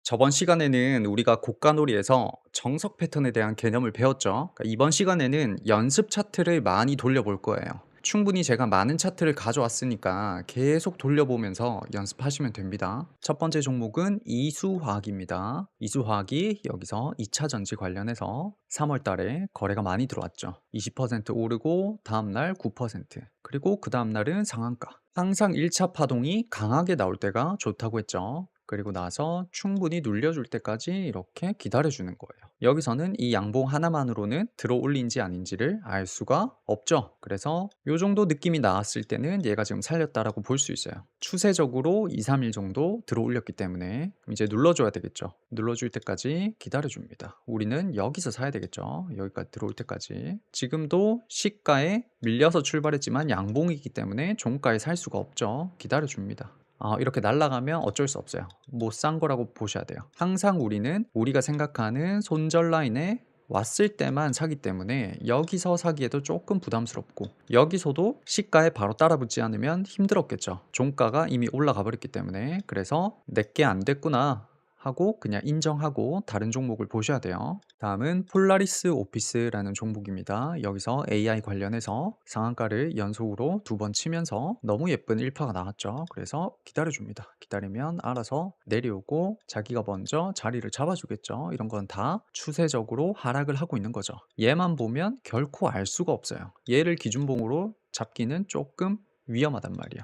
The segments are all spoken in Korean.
저번 시간에는 우리가 곡간놀이에서 정석 패턴에 대한 개념을 배웠죠. 그러니까 이번 시간에는 연습 차트를 많이 돌려볼 거예요. 충분히 제가 많은 차트를 가져왔으니까 계속 돌려보면서 연습하시면 됩니다. 첫 번째 종목은 이수화학입니다. 이수화학이 여기서 2차 전지 관련해서 3월 달에 거래가 많이 들어왔죠. 20% 오르고 다음날 9%, 그리고 그 다음날은 상한가. 항상 1차 파동이 강하게 나올 때가 좋다고 했죠. 그리고 나서 충분히 눌려줄 때까지 이렇게 기다려주는 거예요. 여기서는 이 양봉 하나만으로는 들어올린지 아닌지를 알 수가 없죠. 그래서 이 정도 느낌이 나왔을 때는 얘가 지금 살렸다라고 볼 수 있어요. 추세적으로 2, 3일 정도 들어올렸기 때문에 이제 눌러줘야 되겠죠. 눌러줄 때까지 기다려줍니다. 우리는 여기서 사야 되겠죠. 여기까지 들어올 때까지. 지금도 시가에 밀려서 출발했지만 양봉이기 때문에 종가에 살 수가 없죠. 기다려줍니다. 이렇게 날아가면 어쩔 수 없어요. 못 산 거라고 보셔야 돼요. 항상 우리는 우리가 생각하는 손절 라인에 왔을 때만 사기 때문에 여기서 사기에도 조금 부담스럽고, 여기서도 시가에 바로 따라붙지 않으면 힘들었겠죠. 종가가 이미 올라가 버렸기 때문에. 그래서 내게 안 됐구나 하고 그냥 인정하고 다른 종목을 보셔야 돼요. 다음은 폴라리스 오피스라는 종목입니다. 여기서 AI 관련해서 상한가를 연속으로 2번 치면서 너무 예쁜 1파가 나왔죠. 그래서 기다려줍니다. 기다리면 알아서 내려오고 자기가 먼저 자리를 잡아주겠죠. 이런 건 다 추세적으로 하락을 하고 있는 거죠. 얘만 보면 결코 알 수가 없어요. 얘를 기준봉으로 잡기는 조금 위험하단 말이야.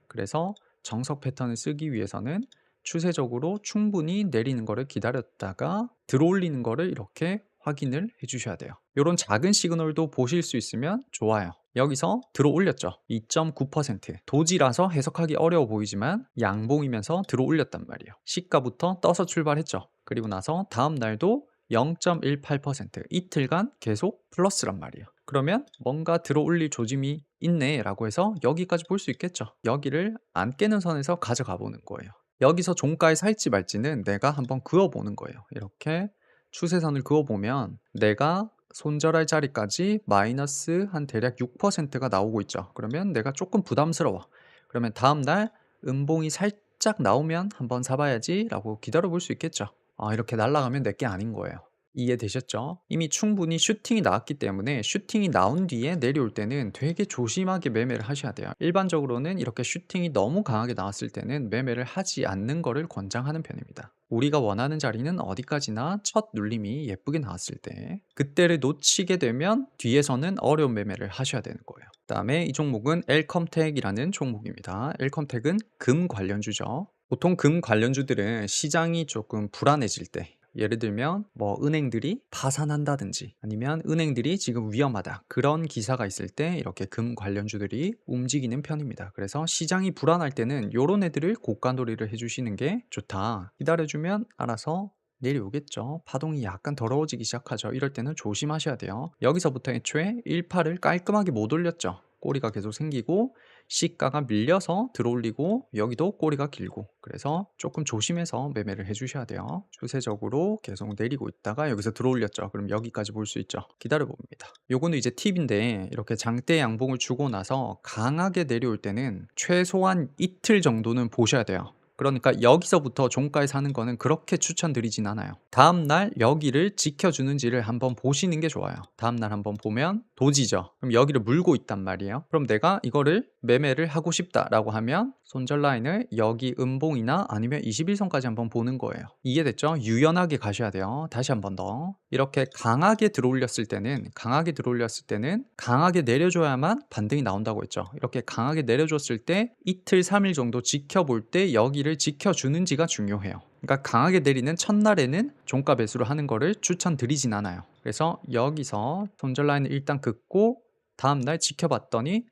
그래서 정석 패턴을 쓰기 위해서는 추세적으로 충분히 내리는 거를 기다렸다가 들어올리는 거를 이렇게 확인을 해 주셔야 돼요. 이런 작은 시그널도 보실 수 있으면 좋아요. 여기서 들어올렸죠. 2.9%. 도지라서 해석하기 어려워 보이지만 양봉이면서 들어올렸단 말이에요. 시가부터 떠서 출발했죠. 그리고 나서 다음 날도 0.18%, 이틀간 계속 플러스란 말이에요. 그러면 뭔가 들어올릴 조짐이 있네 라고 해서 여기까지 볼 수 있겠죠. 여기를 안 깨는 선에서 가져가 보는 거예요. 여기서 종가에 살지 말지는 내가 한번 그어 보는 거예요. 이렇게 추세선을 그어 보면 내가 손절할 자리까지 마이너스 한 대략 6%가 나오고 있죠. 그러면 내가 조금 부담스러워. 그러면 다음 날 음봉이 살짝 나오면 한번 사봐야지 라고 기다려 볼 수 있겠죠. 이렇게 날아가면 내게 아닌 거예요. 이해되셨죠? 이미 충분히 슈팅이 나왔기 때문에 슈팅이 나온 뒤에 내려올 때는 되게 조심하게 매매를 하셔야 돼요. 일반적으로는 이렇게 슈팅이 너무 강하게 나왔을 때는 매매를 하지 않는 거를 권장하는 편입니다. 우리가 원하는 자리는 어디까지나 첫 눌림이 예쁘게 나왔을 때, 그때를 놓치게 되면 뒤에서는 어려운 매매를 하셔야 되는 거예요. 그다음에 이 종목은 엘컴텍이라는 종목입니다. 엘컴텍은 금 관련주죠. 보통 금 관련주들은 시장이 조금 불안해질 때, 예를 들면 뭐 은행들이 파산한다든지 아니면 은행들이 지금 위험하다, 그런 기사가 있을 때 이렇게 금 관련주들이 움직이는 편입니다. 그래서 시장이 불안할 때는 요런 애들을 고가놀이를 해주시는 게 좋다. 기다려주면 알아서 내려오겠죠. 파동이 약간 더러워지기 시작하죠. 이럴 때는 조심하셔야 돼요. 여기서부터 애초에 1파를 깔끔하게 못 올렸죠. 꼬리가 계속 생기고 시가가 밀려서 들어올리고 여기도 꼬리가 길고, 그래서 조금 조심해서 매매를 해주셔야 돼요. 추세적으로 계속 내리고 있다가 여기서 들어올렸죠. 그럼 여기까지 볼 수 있죠. 기다려 봅니다. 요거는 이제 팁인데, 이렇게 장대 양봉을 주고 나서 강하게 내려올 때는 최소한 이틀 정도는 보셔야 돼요. 그러니까 여기서부터 종가에 사는 거는 그렇게 추천드리진 않아요. 다음날 여기를 지켜주는지를 한번 보시는 게 좋아요. 다음날 한번 보면 도지죠. 그럼 여기를 물고 있단 말이에요. 그럼 내가 이거를 매매를 하고 싶다라고 하면 손절 라인을 여기 음봉이나 아니면 21선까지 한번 보는 거예요. 이해됐죠? 유연하게 가셔야 돼요. 다시 한번 더. 이렇게 강하게 들어올렸을 때는 강하게 내려줘야만 반등이 나온다고 했죠. 이렇게 강하게 내려줬을 때 이틀 3일 정도 지켜볼 때 여기를 지켜주는지가 중요해요. 그러니까 강하게 내리는 첫날에는 종가 매수를 하는 거를 추천드리진 않아요. 그래서 여기서 손절 라인을 일단 긋고 다음날 지켜봤더니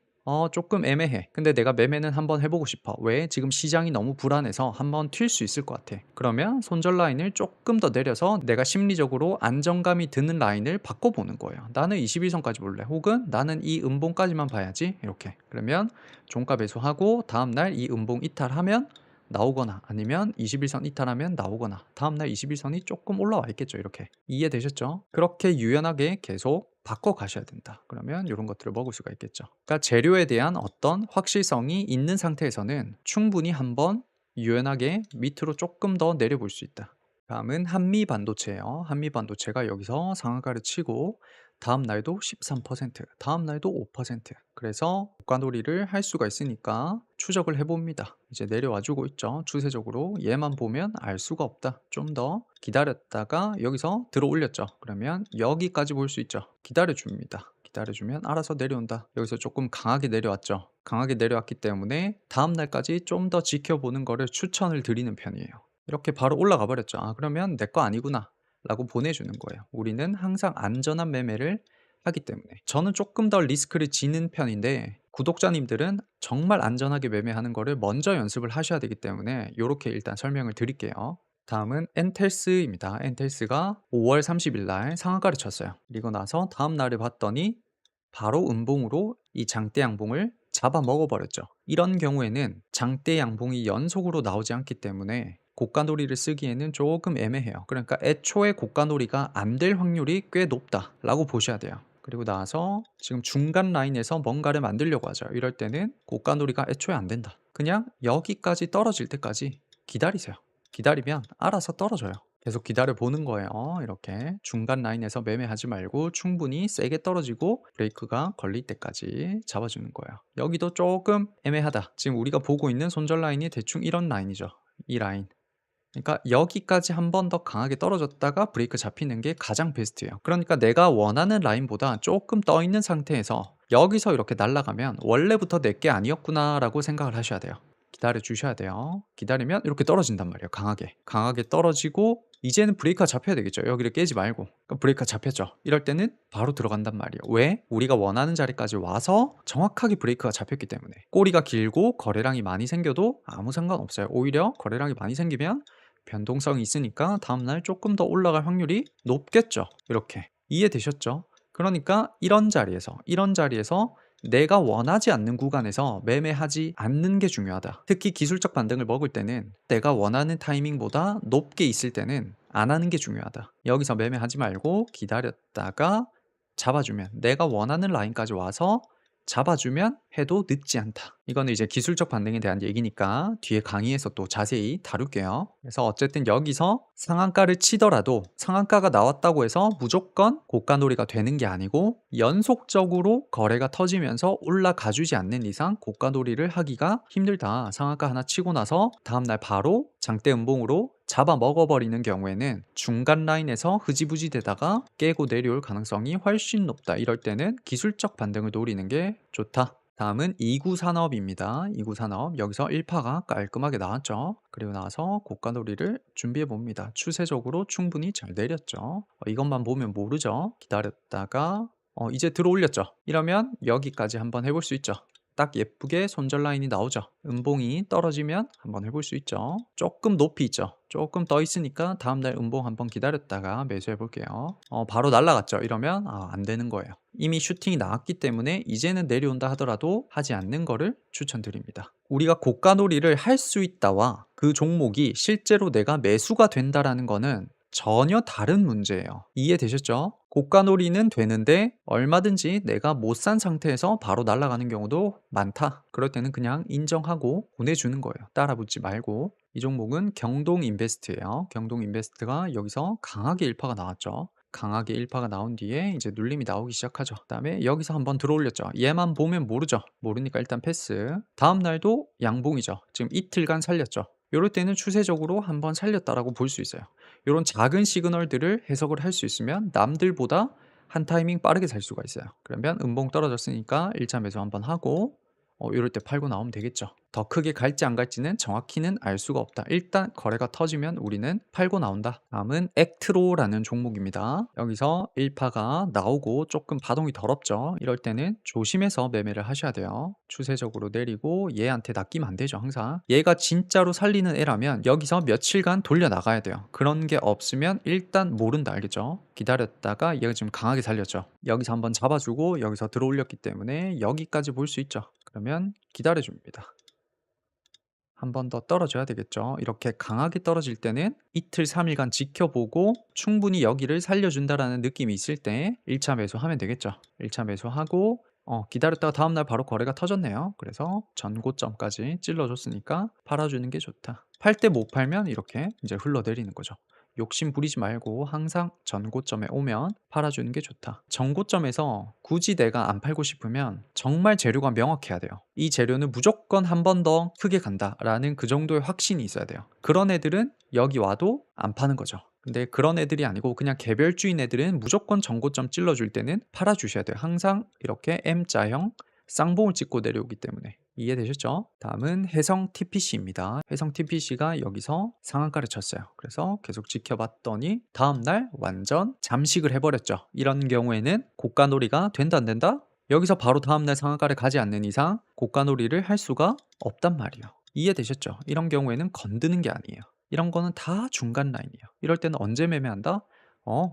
조금 애매해. 근데 내가 매매는 한번 해보고 싶어. 왜? 지금 시장이 너무 불안해서 한번 튈 수 있을 것 같아. 그러면 손절 라인을 조금 더 내려서 내가 심리적으로 안정감이 드는 라인을 바꿔보는 거예요. 나는 21선까지 볼래. 혹은 나는 이 음봉까지만 봐야지. 이렇게. 그러면 종가 매수하고 다음날 이 음봉 이탈하면 나오거나, 아니면 21선 이탈하면 나오거나, 다음날 21선이 조금 올라와 있겠죠. 이렇게. 이해되셨죠? 그렇게 유연하게 계속 바꿔 가셔야 된다. 그러면 이런 것들을 먹을 수가 있겠죠. 그러니까 재료에 대한 어떤 확실성이 있는 상태에서는 충분히 한번 유연하게 밑으로 조금 더 내려볼 수 있다. 다음은 한미 반도체예요. 한미 반도체가 여기서 상한가를 치고 다음 날도 13%, 다음 날도 5%. 그래서 고가놀이를 할 수가 있으니까 추적을 해봅니다. 이제 내려와 주고 있죠. 추세적으로 얘만 보면 알 수가 없다. 좀 더 기다렸다가 여기서 들어 올렸죠. 그러면 여기까지 볼 수 있죠. 기다려줍니다. 기다려주면 알아서 내려온다. 여기서 조금 강하게 내려왔죠. 강하게 내려왔기 때문에 다음 날까지 좀 더 지켜보는 거를 추천을 드리는 편이에요. 이렇게 바로 올라가 버렸죠. '아 그러면 내 거 아니구나.' 라고 보내주는 거예요. 우리는 항상 안전한 매매를 하기 때문에. 저는 조금 더 리스크를 지는 편인데 구독자님들은 정말 안전하게 매매하는 거를 먼저 연습을 하셔야 되기 때문에 요렇게 일단 설명을 드릴게요. 다음은 엔텔스입니다. 엔텔스가 5월 30일 날 상한가를 쳤어요. 그리고 나서 다음 날을 봤더니 바로 음봉으로 이 장대 양봉을 잡아먹어 버렸죠. 이런 경우에는 장대 양봉이 연속으로 나오지 않기 때문에 고가놀이를 쓰기에는 조금 애매해요. 그러니까 애초에 고가놀이가 안 될 확률이 꽤 높다라고 보셔야 돼요. 그리고 나서 지금 중간 라인에서 뭔가를 만들려고 하죠. 이럴 때는 고가놀이가 애초에 안 된다. 그냥 여기까지 떨어질 때까지 기다리세요. 기다리면 알아서 떨어져요. 계속 기다려 보는 거예요. 이렇게 중간 라인에서 매매하지 말고 충분히 세게 떨어지고 브레이크가 걸릴 때까지 잡아주는 거예요. 여기도 조금 애매하다. 지금 우리가 보고 있는 손절 라인이 대충 이런 라인이죠. 이 라인. 그러니까 여기까지 한 번 더 강하게 떨어졌다가 브레이크 잡히는 게 가장 베스트예요. 그러니까 내가 원하는 라인보다 조금 떠 있는 상태에서 여기서 이렇게 날아가면 '원래부터 내 게 아니었구나.'라고 생각을 하셔야 돼요. 기다려 주셔야 돼요. 기다리면 이렇게 떨어진단 말이에요, 강하게. 강하게 떨어지고 이제는 브레이크가 잡혀야 되겠죠. 여기를 깨지 말고. 그러니까 브레이크가 잡혔죠. 이럴 때는 바로 들어간단 말이에요. 왜? 우리가 원하는 자리까지 와서 정확하게 브레이크가 잡혔기 때문에. 꼬리가 길고 거래량이 많이 생겨도 아무 상관없어요. 오히려 거래량이 많이 생기면 변동성이 있으니까 다음날 조금 더 올라갈 확률이 높겠죠. 이렇게. 이해되셨죠? 그러니까 이런 자리에서 내가 원하지 않는 구간에서 매매하지 않는 게 중요하다. 특히 기술적 반등을 먹을 때는 내가 원하는 타이밍보다 높게 있을 때는 안 하는 게 중요하다. 여기서 매매하지 말고 기다렸다가 잡아주면 내가 원하는 라인까지 와서 잡아주면 해도 늦지 않다. 이거는 이제 기술적 반등에 대한 얘기니까 뒤에 강의에서 또 자세히 다룰게요. 그래서 어쨌든 여기서 상한가를 치더라도 상한가가 나왔다고 해서 무조건 고가놀이가 되는 게 아니고 연속적으로 거래가 터지면서 올라가 주지 않는 이상 고가놀이를 하기가 힘들다. 상한가 하나 치고 나서 다음날 바로 장대 음봉으로 잡아 먹어버리는 경우에는 중간 라인에서 흐지부지 되다가 깨고 내려올 가능성이 훨씬 높다. 이럴 때는 기술적 반등을 노리는 게 좋다. 다음은 2구 산업입니다. 2구 산업 여기서 1파가 깔끔하게 나왔죠. 그리고 나서 고가놀이를 준비해 봅니다. 추세적으로 충분히 잘 내렸죠. 이것만 보면 모르죠. 기다렸다가 이제 들어 올렸죠. 이러면 여기까지 한번 해볼 수 있죠. 딱 예쁘게 손절 라인이 나오죠. 음봉이 떨어지면 한번 해볼 수 있죠. 조금 높이 있죠. 조금 떠 있으니까 다음날 음봉 한번 기다렸다가 매수해 볼게요. 바로 날라갔죠. 이러면 안 되는 거예요. 이미 슈팅이 나왔기 때문에 이제는 내려온다 하더라도 하지 않는 거를 추천드립니다. 우리가 고가놀이를 할 수 있다와 그 종목이 실제로 내가 매수가 된다라는 거는 전혀 다른 문제예요. 이해되셨죠? 고가놀이는 되는데 얼마든지 내가 못 산 상태에서 바로 날아가는 경우도 많다. 그럴 때는 그냥 인정하고 보내주는 거예요. 따라붙지 말고. 이 종목은 경동인베스트예요. 경동인베스트가 여기서 강하게 1파가 나왔죠. 강하게 1파가 나온 뒤에 이제 눌림이 나오기 시작하죠. 그다음에 여기서 한번 들어 올렸죠. 얘만 보면 모르죠. 모르니까 일단 패스. 다음 날도 양봉이죠. 지금 이틀간 살렸죠. 요럴 때는 추세적으로 한번 살렸다라고 볼 수 있어요. 요런 작은 시그널들을 해석을 할 수 있으면 남들보다 한 타이밍 빠르게 살 수가 있어요. 그러면 음봉 떨어졌으니까 1차 매수 한번 하고 요럴 때 팔고 나오면 되겠죠. 더 크게 갈지 안 갈지는 정확히는 알 수가 없다. 일단 거래가 터지면 우리는 팔고 나온다. 다음은 액트로라는 종목입니다. 여기서 1파가 나오고 조금 파동이 더럽죠. 이럴 때는 조심해서 매매를 하셔야 돼요. 추세적으로 내리고 얘한테 낚이면 안 되죠. 항상 얘가 진짜로 살리는 애라면 여기서 며칠간 돌려 나가야 돼요. 그런 게 없으면 일단 모른다. 알겠죠? 기다렸다가 얘가 지금 강하게 살렸죠. 여기서 한번 잡아주고 여기서 들어 올렸기 때문에 여기까지 볼 수 있죠. 그러면 기다려줍니다. 한 번 더 떨어져야 되겠죠. 이렇게 강하게 떨어질 때는 이틀 3일간 지켜보고 충분히 여기를 살려준다라는 느낌이 있을 때 1차 매수하면 되겠죠. 1차 매수하고 기다렸다가 다음날 바로 거래가 터졌네요. 그래서 전고점까지 찔러줬으니까 팔아주는 게 좋다. 팔 때 못 팔면 이렇게 이제 흘러내리는 거죠. 욕심 부리지 말고 항상 전고점에 오면 팔아주는 게 좋다. 전고점에서 굳이 내가 안 팔고 싶으면 정말 재료가 명확해야 돼요. 이 재료는 무조건 한 번 더 크게 간다라는 그 정도의 확신이 있어야 돼요. 그런 애들은 여기 와도 안 파는 거죠. 근데 그런 애들이 아니고 그냥 개별주인 애들은 무조건 전고점 찔러줄 때는 팔아주셔야 돼요. 항상 이렇게 M자형 쌍봉을 찍고 내려오기 때문에. 이해되셨죠? 다음은 해성 TPC입니다. 해성 TPC가 여기서 상한가를 쳤어요. 그래서 계속 지켜봤더니 다음날 완전 잠식을 해버렸죠. 이런 경우에는 고가놀이가 된다 안 된다? 여기서 바로 다음날 상한가를 가지 않는 이상 고가놀이를 할 수가 없단 말이에요. 이해되셨죠? 이런 경우에는 건드는 게 아니에요. 이런 거는 다 중간 라인이에요. 이럴 때는 언제 매매한다?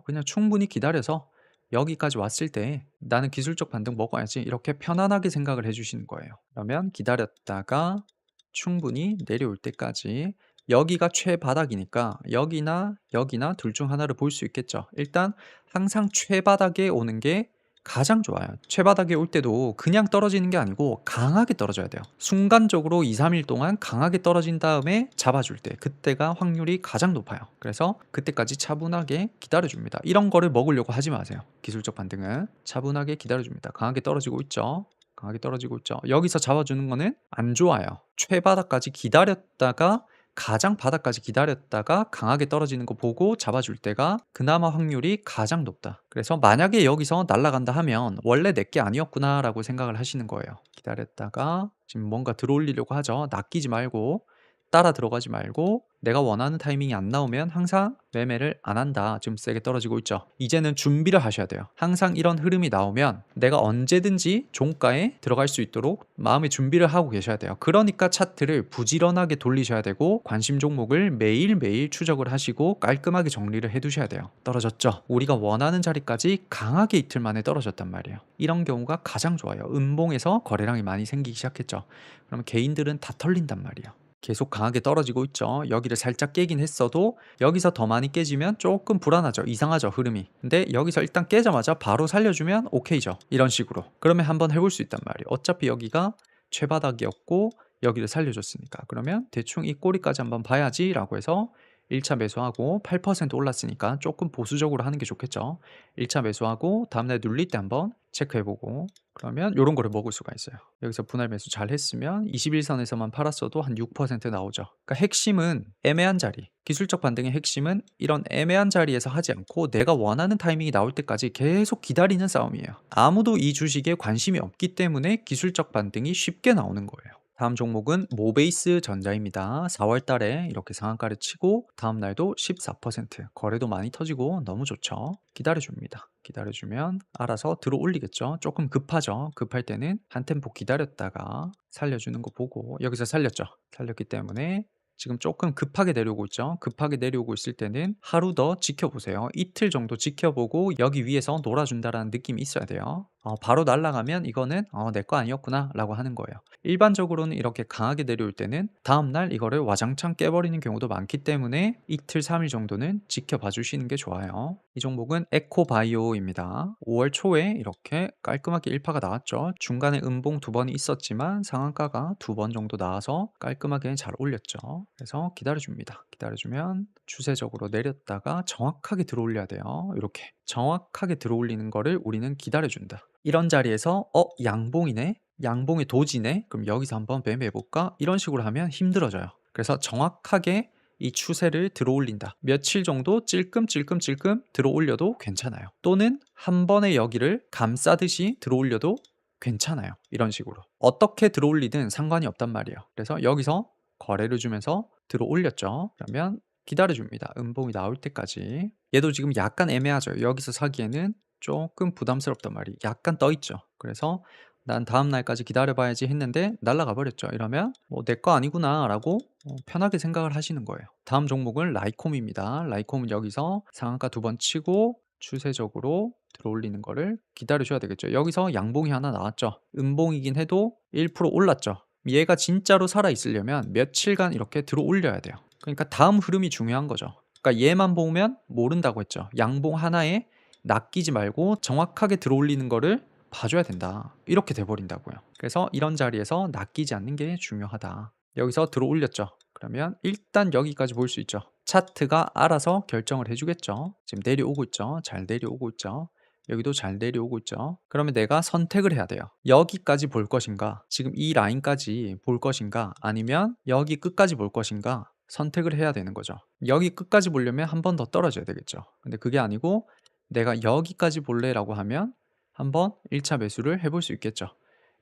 그냥 충분히 기다려서 여기까지 왔을 때 '나는 기술적 반등 먹어야지.' 이렇게 편안하게 생각을 해 주시는 거예요. 그러면 기다렸다가 충분히 내려올 때까지 여기가 최바닥이니까 여기나 여기나 둘 중 하나를 볼 수 있겠죠. 일단 항상 최바닥에 오는 게 가장 좋아요. 최바닥에 올 때도 그냥 떨어지는 게 아니고 강하게 떨어져야 돼요. 순간적으로 2-3일 동안 강하게 떨어진 다음에 잡아줄 때 그때가 확률이 가장 높아요. 그래서 그때까지 차분하게 기다려줍니다. 이런 거를 먹으려고 하지 마세요. 기술적 반등은 차분하게 기다려줍니다. 강하게 떨어지고 있죠. 강하게 떨어지고 있죠. 여기서 잡아주는 거는 안 좋아요. 최바닥까지 기다렸다가 가장 바닥까지 기다렸다가 강하게 떨어지는 거 보고 잡아줄 때가 그나마 확률이 가장 높다. 그래서 만약에 여기서 날아간다 하면 원래 내 게 아니었구나 라고 생각을 하시는 거예요. 기다렸다가 지금 뭔가 들어올리려고 하죠. 낚이지 말고 따라 들어가지 말고 내가 원하는 타이밍이 안 나오면 항상 매매를 안 한다. 지금 세게 떨어지고 있죠. 이제는 준비를 하셔야 돼요. 항상 이런 흐름이 나오면 내가 언제든지 종가에 들어갈 수 있도록 마음의 준비를 하고 계셔야 돼요. 그러니까 차트를 부지런하게 돌리셔야 되고 관심 종목을 매일매일 추적을 하시고 깔끔하게 정리를 해두셔야 돼요. 떨어졌죠? 우리가 원하는 자리까지 강하게 이틀 만에 떨어졌단 말이에요. 이런 경우가 가장 좋아요. 음봉에서 거래량이 많이 생기기 시작했죠. 그러면 개인들은 다 털린단 말이에요. 계속 강하게 떨어지고 있죠. 여기를 살짝 깨긴 했어도 여기서 더 많이 깨지면 조금 불안하죠. 이상하죠, 흐름이. 근데 여기서 일단 깨자마자 바로 살려주면 오케이죠. 이런 식으로. 그러면 한번 해볼 수 있단 말이에요. 어차피 여기가 최바닥이었고 여기를 살려줬으니까. 그러면 대충 이 꼬리까지 한번 봐야지 라고 해서 1차 매수하고 8% 올랐으니까 조금 보수적으로 하는 게 좋겠죠. 1차 매수하고 다음날 눌릴 때 한번 체크해보고 그러면 요런 거를 먹을 수가 있어요. 여기서 분할 매수 잘 했으면 21선에서만 팔았어도 한 6% 나오죠. 그러니까 핵심은 애매한 자리. 기술적 반등의 핵심은 이런 애매한 자리에서 하지 않고 내가 원하는 타이밍이 나올 때까지 계속 기다리는 싸움이에요. 아무도 이 주식에 관심이 없기 때문에 기술적 반등이 쉽게 나오는 거예요. 다음 종목은 모베이스 전자입니다. 4월 달에 이렇게 상한가를 치고 다음 날도 14% 거래도 많이 터지고 너무 좋죠. 기다려줍니다. 기다려주면 알아서 들어 올리겠죠. 조금 급하죠. 급할 때는 한 템포 기다렸다가 살려주는 거 보고 여기서 살렸죠. 살렸기 때문에 지금 조금 급하게 내려오고 있죠. 급하게 내려오고 있을 때는 하루 더 지켜보세요. 이틀 정도 지켜보고 여기 위에서 놀아준다라는 느낌이 있어야 돼요. 바로 날아가면 이거는 내 거 아니었구나 라고 하는 거예요. 일반적으로는 이렇게 강하게 내려올 때는 다음날 이거를 와장창 깨버리는 경우도 많기 때문에 이틀 3일 정도는 지켜봐 주시는 게 좋아요. 이 종목은 에코바이오입니다. 5월 초에 이렇게 깔끔하게 1파가 나왔죠. 중간에 음봉 2번이 있었지만 상한가가 2번 정도 나와서 깔끔하게 잘 올렸죠. 그래서 기다려줍니다. 기다려주면 추세적으로 내렸다가 정확하게 들어올려야 돼요. 이렇게 정확하게 들어올리는 거를 우리는 기다려준다. 이런 자리에서 양봉이네? 양봉의 도지네? 그럼 여기서 한번 매매해볼까? 이런 식으로 하면 힘들어져요. 그래서 정확하게 이 추세를 들어올린다. 며칠 정도 찔끔찔끔찔끔 들어올려도 괜찮아요. 또는 한 번에 여기를 감싸듯이 들어올려도 괜찮아요. 이런 식으로. 어떻게 들어올리든 상관이 없단 말이에요. 그래서 여기서 거래를 주면서 들어올렸죠. 그러면 기다려줍니다. 음봉이 나올 때까지. 얘도 지금 약간 애매하죠. 여기서 사기에는 조금 부담스럽단 말이에요. 약간 떠있죠. 그래서 난 다음 날까지 기다려봐야지 했는데 날아가 버렸죠. 이러면 내 거 아니구나 라고 편하게 생각을 하시는 거예요. 다음 종목은 라이콤입니다. 라이콤은 여기서 상한가 2번 치고 추세적으로 들어올리는 거를 기다려줘야 되겠죠. 여기서 양봉이 하나 나왔죠. 음봉이긴 해도 1% 올랐죠. 얘가 진짜로 살아있으려면 며칠간 이렇게 들어올려야 돼요. 그러니까 다음 흐름이 중요한 거죠. 그러니까 얘만 보면 모른다고 했죠. 양봉 하나에 낚이지 말고 정확하게 들어올리는 거를 봐줘야 된다. 이렇게 돼버린다고요. 그래서 이런 자리에서 낚이지 않는 게 중요하다. 여기서 들어올렸죠. 그러면 일단 여기까지 볼 수 있죠. 차트가 알아서 결정을 해 주겠죠. 지금 내려오고 있죠. 잘 내려오고 있죠. 여기도 잘 내려오고 있죠. 그러면 내가 선택을 해야 돼요. 여기까지 볼 것인가? 지금 이 라인까지 볼 것인가? 아니면 여기 끝까지 볼 것인가? 선택을 해야 되는 거죠. 여기 끝까지 보려면 한 번 더 떨어져야 되겠죠. 근데 그게 아니고 내가 여기까지 볼래라고 하면 한번 1차 매수를 해볼 수 있겠죠.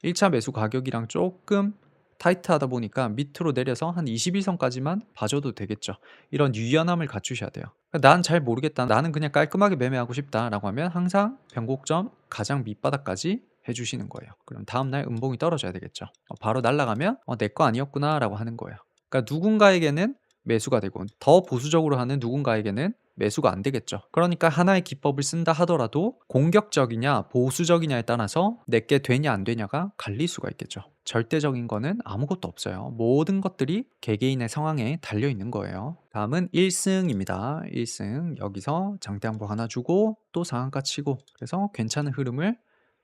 1차 매수 가격이랑 조금 타이트하다 보니까 밑으로 내려서 한 21선까지만 봐줘도 되겠죠. 이런 유연함을 갖추셔야 돼요. 난 잘 모르겠다. 나는 그냥 깔끔하게 매매하고 싶다라고 하면 항상 변곡점 가장 밑바닥까지 해주시는 거예요. 그럼 다음날 음봉이 떨어져야 되겠죠. 바로 날아가면 내 거 아니었구나라고 하는 거예요. 그러니까 누군가에게는 매수가 되고 더 보수적으로 하는 누군가에게는 매수가 안 되겠죠. 그러니까 하나의 기법을 쓴다 하더라도 공격적이냐 보수적이냐에 따라서 내게 되냐 안 되냐가 갈릴 수가 있겠죠. 절대적인 거는 아무것도 없어요. 모든 것들이 개개인의 상황에 달려 있는 거예요. 다음은 1승입니다. 1승 여기서 장대항복 하나 주고 또 상한가 치고 그래서 괜찮은 흐름을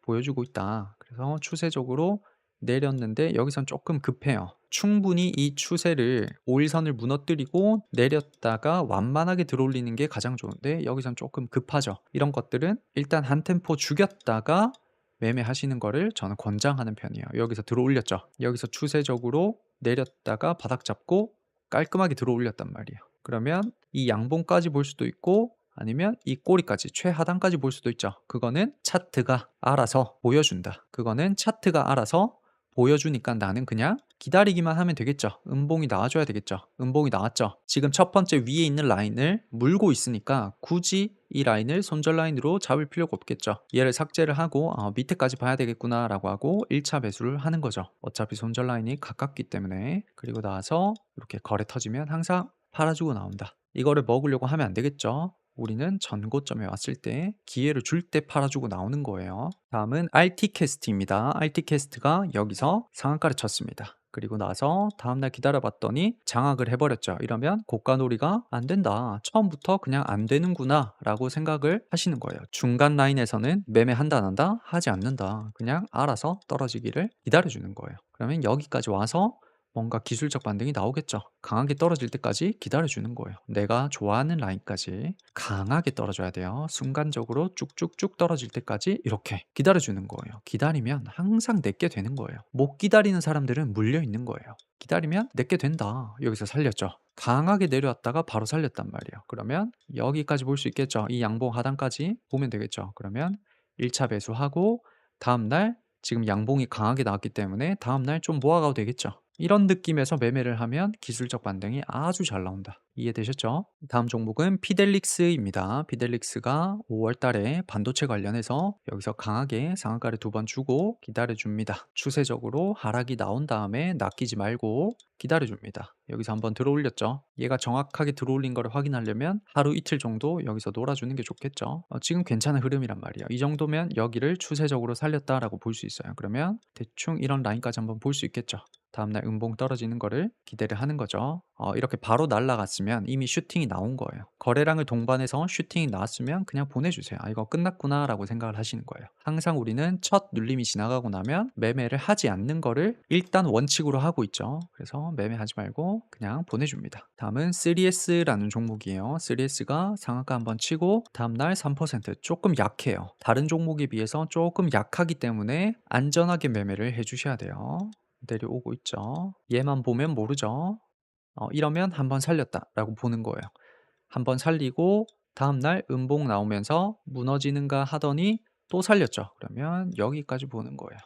보여주고 있다. 그래서 추세적으로 내렸는데 여기선 조금 급해요. 충분히 이 추세를 5일선을 무너뜨리고 내렸다가 완만하게 들어올리는 게 가장 좋은데 여기선 조금 급하죠. 이런 것들은 일단 한 템포 죽였다가 매매하시는 거를 저는 권장하는 편이에요. 여기서 들어올렸죠. 여기서 추세적으로 내렸다가 바닥 잡고 깔끔하게 들어올렸단 말이에요. 그러면 이 양봉까지 볼 수도 있고 아니면 이 꼬리까지 최하단까지 볼 수도 있죠. 그거는 차트가 알아서 보여준다. 그거는 차트가 알아서 보여주니까 나는 그냥 기다리기만 하면 되겠죠. 음봉이 나와줘야 되겠죠. 음봉이 나왔죠. 지금 첫 번째 위에 있는 라인을 물고 있으니까 굳이 이 라인을 손절 라인으로 잡을 필요가 없겠죠. 얘를 삭제를 하고 밑에까지 봐야 되겠구나 라고 하고 1차 매수를 하는 거죠. 어차피 손절 라인이 가깝기 때문에. 그리고 나서 이렇게 거래 터지면 항상 팔아주고 나온다. 이거를 먹으려고 하면 안 되겠죠. 우리는 전고점에 왔을 때 기회를 줄 때 팔아주고 나오는 거예요. 다음은 RT캐스트입니다. RT캐스트가 여기서 상한가를 쳤습니다. 그리고 나서 다음날 기다려봤더니 장악을 해버렸죠. 이러면 고가놀이가 안 된다. 처음부터 그냥 안 되는구나 라고 생각을 하시는 거예요. 중간 라인에서는 매매한다 안 한다? 하지 않는다. 그냥 알아서 떨어지기를 기다려주는 거예요. 그러면 여기까지 와서 뭔가 기술적 반등이 나오겠죠. 강하게 떨어질 때까지 기다려주는 거예요. 내가 좋아하는 라인까지 강하게 떨어져야 돼요. 순간적으로 쭉쭉쭉 떨어질 때까지 이렇게 기다려주는 거예요. 기다리면 항상 내게 되는 거예요. 못 기다리는 사람들은 물려 있는 거예요. 기다리면 내게 된다. 여기서 살렸죠. 강하게 내려왔다가 바로 살렸단 말이에요. 그러면 여기까지 볼 수 있겠죠. 이 양봉 하단까지 보면 되겠죠. 그러면 1차 매수하고 다음날 지금 양봉이 강하게 나왔기 때문에 다음날 좀 모아가도 되겠죠. 이런 느낌에서 매매를 하면 기술적 반등이 아주 잘 나온다. 이해되셨죠? 다음 종목은 피델릭스입니다. 피델릭스가 5월 달에 반도체 관련해서 여기서 강하게 상한가를 2번 주고 기다려줍니다. 추세적으로 하락이 나온 다음에 낚이지 말고 기다려줍니다. 여기서 한번 들어올렸죠. 얘가 정확하게 들어올린 거를 확인하려면 하루 이틀 정도 여기서 놀아주는 게 좋겠죠. 지금 괜찮은 흐름이란 말이에요. 이 정도면 여기를 추세적으로 살렸다라고 볼 수 있어요. 그러면 대충 이런 라인까지 한번 볼 수 있겠죠. 다음날 음봉 떨어지는 거를 기대를 하는 거죠. 이렇게 바로 날라갔으면 이미 슈팅이 나온 거예요. 거래량을 동반해서 슈팅이 나왔으면 그냥 보내주세요. 이거 끝났구나 라고 생각을 하시는 거예요. 항상 우리는 첫 눌림이 지나가고 나면 매매를 하지 않는 거를 일단 원칙으로 하고 있죠. 그래서 매매하지 말고 그냥 보내줍니다. 다음은 3S라는 종목이에요. 3S가 상한가 한번 치고 다음날 3% 조금 약해요. 다른 종목에 비해서 조금 약하기 때문에 안전하게 매매를 해주셔야 돼요. 내려오고 있죠. 얘만 보면 모르죠. 이러면 한번 살렸다라고 보는 거예요. 한번 살리고 다음날 음봉 나오면서 무너지는가 하더니 또 살렸죠. 그러면 여기까지 보는 거예요.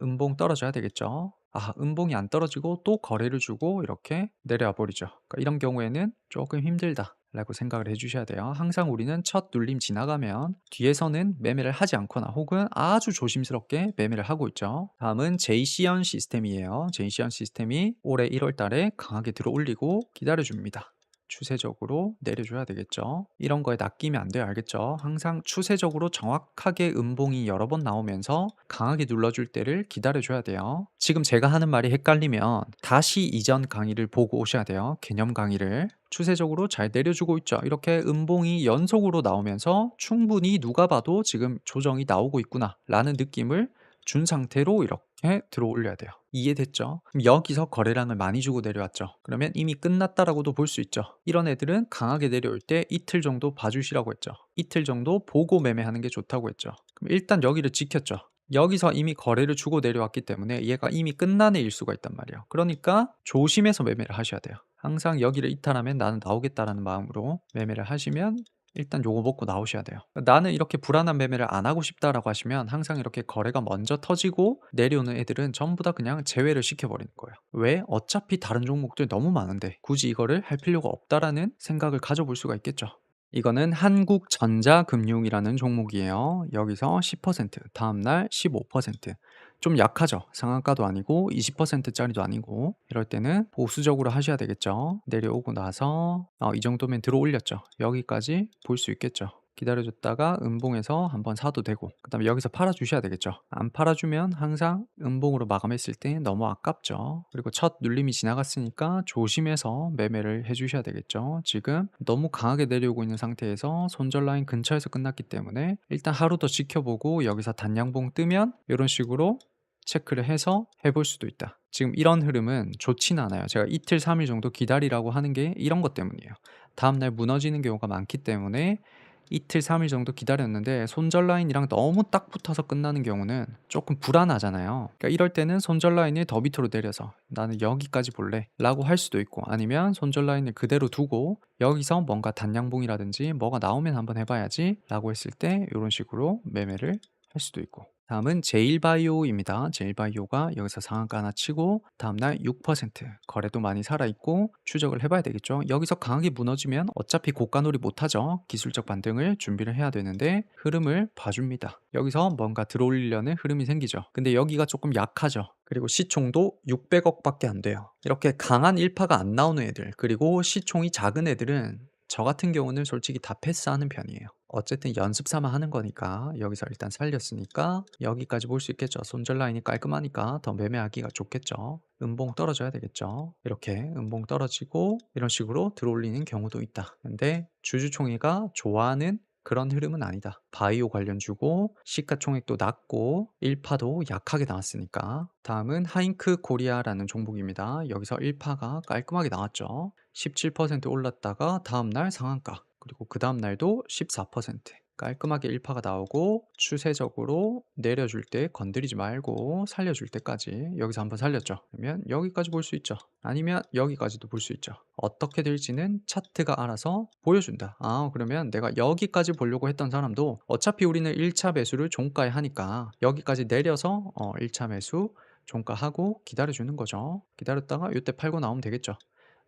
음봉 떨어져야 되겠죠. 음봉이 안 떨어지고 또 거래를 주고 이렇게 내려와 버리죠. 그러니까 이런 경우에는 조금 힘들다 라고 생각을 해주셔야 돼요. 항상 우리는 첫 눌림 지나가면 뒤에서는 매매를 하지 않거나 혹은 아주 조심스럽게 매매를 하고 있죠. 다음은 제이시언 시스템이에요. 제이시언 시스템이 올해 1월 달에 강하게 들어올리고 기다려줍니다. 추세적으로 내려줘야 되겠죠. 이런 거에 낚이면 안 돼요. 알겠죠? 항상 추세적으로 정확하게 음봉이 여러 번 나오면서 강하게 눌러줄 때를 기다려줘야 돼요. 지금 제가 하는 말이 헷갈리면 다시 이전 강의를 보고 오셔야 돼요. 개념 강의를. 추세적으로 잘 내려주고 있죠. 이렇게 음봉이 연속으로 나오면서 충분히 누가 봐도 지금 조정이 나오고 있구나 라는 느낌을 준 상태로 이렇게 이렇게 들어 올려야 돼요. 이해됐죠? 그럼 여기서 거래량을 많이 주고 내려왔죠. 그러면 이미 끝났다라고도 볼 수 있죠. 이런 애들은 강하게 내려올 때 이틀 정도 봐주시라고 했죠. 이틀 정도 보고 매매하는 게 좋다고 했죠. 그럼 일단 여기를 지켰죠. 여기서 이미 거래를 주고 내려왔기 때문에 얘가 이미 끝난 애일 수가 있단 말이에요. 그러니까 조심해서 매매를 하셔야 돼요. 항상 여기를 이탈하면 나는 나오겠다라는 마음으로 매매를 하시면 일단 요거 먹고 나오셔야 돼요. 나는 이렇게 불안한 매매를 안 하고 싶다라고 하시면 항상 이렇게 거래가 먼저 터지고 내려오는 애들은 전부 다 그냥 제외를 시켜버리는 거예요. 왜? 어차피 다른 종목들 너무 많은데 굳이 이거를 할 필요가 없다라는 생각을 가져볼 수가 있겠죠. 이거는 한국전자금융이라는 종목이에요. 여기서 10%, 다음날 15%. 좀 약하죠. 상한가도 아니고 20% 짜리도 아니고. 이럴 때는 보수적으로 하셔야 되겠죠. 내려오고 나서 이 정도면 들어 올렸죠. 여기까지 볼 수 있겠죠. 기다려줬다가 음봉에서 한번 사도 되고, 그다음에 여기서 팔아주셔야 되겠죠. 안 팔아주면 항상 음봉으로 마감했을 때 너무 아깝죠. 그리고 첫 눌림이 지나갔으니까 조심해서 매매를 해주셔야 되겠죠. 지금 너무 강하게 내려오고 있는 상태에서 손절 라인 근처에서 끝났기 때문에 일단 하루 더 지켜보고 여기서 단양봉 뜨면 이런 식으로 체크를 해서 해볼 수도 있다. 지금 이런 흐름은 좋지는 않아요. 제가 이틀 3일 정도 기다리라고 하는 게 이런 것 때문이에요. 다음날 무너지는 경우가 많기 때문에 이틀 3일 정도 기다렸는데 손절 라인이랑 너무 딱 붙어서 끝나는 경우는 조금 불안하잖아요. 그러니까 이럴 때는 손절 라인을 더 밑으로 내려서 나는 여기까지 볼래 라고 할 수도 있고, 아니면 손절 라인을 그대로 두고 여기서 뭔가 단양봉이라든지 뭐가 나오면 한번 해봐야지 라고 했을 때 이런 식으로 매매를 할 수도 있고. 다음은 제일바이오입니다. 제일바이오가 여기서 상한가 하나 치고 다음날 6% 거래도 많이 살아있고 추적을 해봐야 되겠죠. 여기서 강하게 무너지면 어차피 고가놀이 못하죠. 기술적 반등을 준비를 해야 되는데 흐름을 봐줍니다. 여기서 뭔가 들어올리려는 흐름이 생기죠. 근데 여기가 조금 약하죠. 그리고 시총도 600억밖에 안 돼요. 이렇게 강한 일파가 안 나오는 애들, 그리고 시총이 작은 애들은 저 같은 경우는 솔직히 다 패스하는 편이에요. 어쨌든 연습 삼아 하는 거니까 여기서 일단 살렸으니까 여기까지 볼 수 있겠죠. 손절 라인이 깔끔하니까 더 매매하기가 좋겠죠. 음봉 떨어져야 되겠죠. 이렇게 음봉 떨어지고 이런 식으로 들어올리는 경우도 있다. 근데 주주총회가 좋아하는 그런 흐름은 아니다. 바이오 관련주고 시가총액도 낮고 1파도 약하게 나왔으니까. 다음은 하잉크 코리아라는 종목입니다. 여기서 1파가 깔끔하게 나왔죠. 17% 올랐다가 다음날 상한가, 그리고 그 다음날도 14% 깔끔하게 1파가 나오고 추세적으로 내려줄 때 건드리지 말고 살려줄 때까지 여기서 한번 살렸죠. 그러면 여기까지 볼 수 있죠. 아니면 여기까지도 볼 수 있죠. 어떻게 될지는 차트가 알아서 보여준다. 그러면 내가 여기까지 보려고 했던 사람도 어차피 우리는 1차 매수를 종가에 하니까 여기까지 내려서 1차 매수 종가하고 기다려주는 거죠. 기다렸다가 이때 팔고 나오면 되겠죠.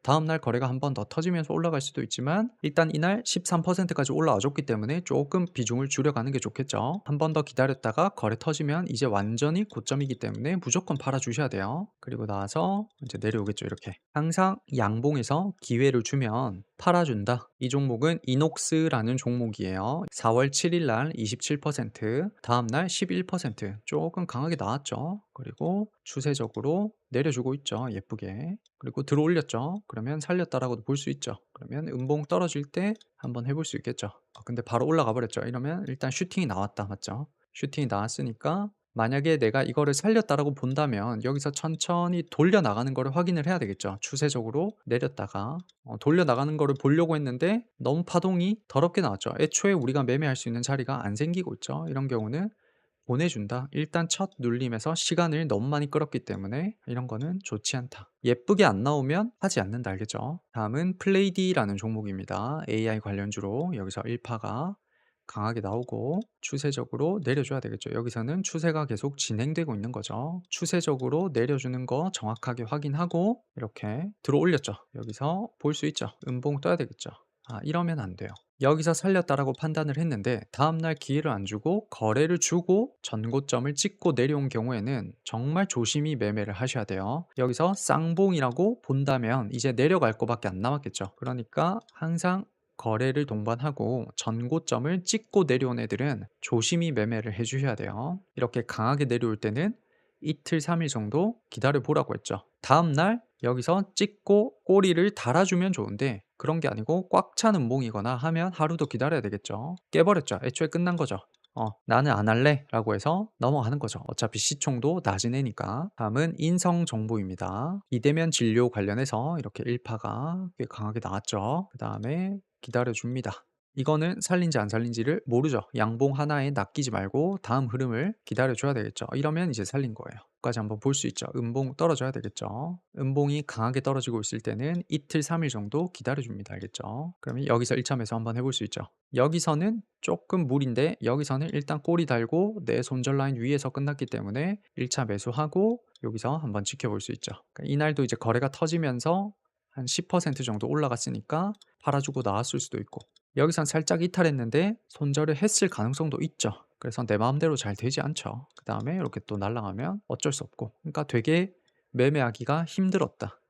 다음날 거래가 한 번 더 터지면서 올라갈 수도 있지만 일단 이날 13%까지 올라와 줬기 때문에 조금 비중을 줄여가는 게 좋겠죠. 한 번 더 기다렸다가 거래 터지면 이제 완전히 고점이기 때문에 무조건 팔아 주셔야 돼요. 그리고 나서 이제 내려오겠죠. 이렇게 항상 양봉에서 기회를 주면 팔아준다. 이 종목은 이녹스라는 종목이에요. 4월 7일 날 27%, 다음날 11% 조금 강하게 나왔죠. 그리고 추세적으로 내려주고 있죠. 예쁘게. 그리고 들어 올렸죠. 그러면 살렸다라고도 볼 수 있죠. 그러면 음봉 떨어질 때 한번 해볼 수 있겠죠. 근데 바로 올라가 버렸죠. 이러면 일단 슈팅이 나왔다. 맞죠? 슈팅이 나왔으니까 만약에 내가 이거를 살렸다라고 본다면 여기서 천천히 돌려 나가는 거를 확인을 해야 되겠죠. 추세적으로 내렸다가 돌려 나가는 거를 보려고 했는데 너무 파동이 더럽게 나왔죠. 애초에 우리가 매매할 수 있는 자리가 안 생기고 있죠. 이런 경우는 보내준다. 일단 첫 눌림에서 시간을 너무 많이 끌었기 때문에 이런 거는 좋지 않다. 예쁘게 안 나오면 하지 않는다. 알겠죠? 다음은 플레이디라는 종목입니다. AI 관련주로 여기서 1파가 강하게 나오고 추세적으로 내려줘야 되겠죠. 여기서는 추세가 계속 진행되고 있는 거죠. 추세적으로 내려주는 거 정확하게 확인하고 이렇게 들어 올렸죠. 여기서 볼 수 있죠. 음봉 떠야 되겠죠. 이러면 안 돼요. 여기서 살렸다라고 판단을 했는데 다음날 기회를 안 주고 거래를 주고 전고점을 찍고 내려온 경우에는 정말 조심히 매매를 하셔야 돼요. 여기서 쌍봉이라고 본다면 이제 내려갈 거밖에 안 남았겠죠. 그러니까 항상 거래를 동반하고 전고점을 찍고 내려온 애들은 조심히 매매를 해주셔야 돼요. 이렇게 강하게 내려올 때는 이틀 3일 정도 기다려 보라고 했죠. 다음날 여기서 찍고 꼬리를 달아주면 좋은데 그런 게 아니고 꽉 찬 음봉이거나 하면 하루 더 기다려야 되겠죠. 깨버렸죠. 애초에 끝난 거죠. "나는 안 할래."라고 해서 넘어가는 거죠. 어차피 시총도 낮은 애니까. 다음은 인성 정보입니다. 비대면 진료 관련해서 이렇게 일파가 꽤 강하게 나왔죠. 그다음에 기다려 줍니다. 이거는 살린지 안 살린지를 모르죠. 양봉 하나에 낚이지 말고 다음 흐름을 기다려 줘야 되겠죠. 이러면 이제 살린 거예요. 까지 한번 볼 수 있죠. 음봉 떨어져야 되겠죠. 음봉이 강하게 떨어지고 있을 때는 이틀 3일 정도 기다려 줍니다. 알겠죠? 그러면 여기서 1차 매수 한번 해볼 수 있죠. 여기서는 조금 무리인데 여기서는 일단 꼬리 달고 내 손절 라인 위에서 끝났기 때문에 1차 매수하고 여기서 한번 지켜볼 수 있죠. 그러니까 이날도 이제 거래가 터지면서 한 10% 정도 올라갔으니까 팔아주고 나왔을 수도 있고, 여기선 살짝 이탈했는데 손절을 했을 가능성도 있죠. 그래서 내 마음대로 잘 되지 않죠. 그 다음에 이렇게 또 날아가면 어쩔 수 없고, 그러니까 되게 매매하기가 힘들었다.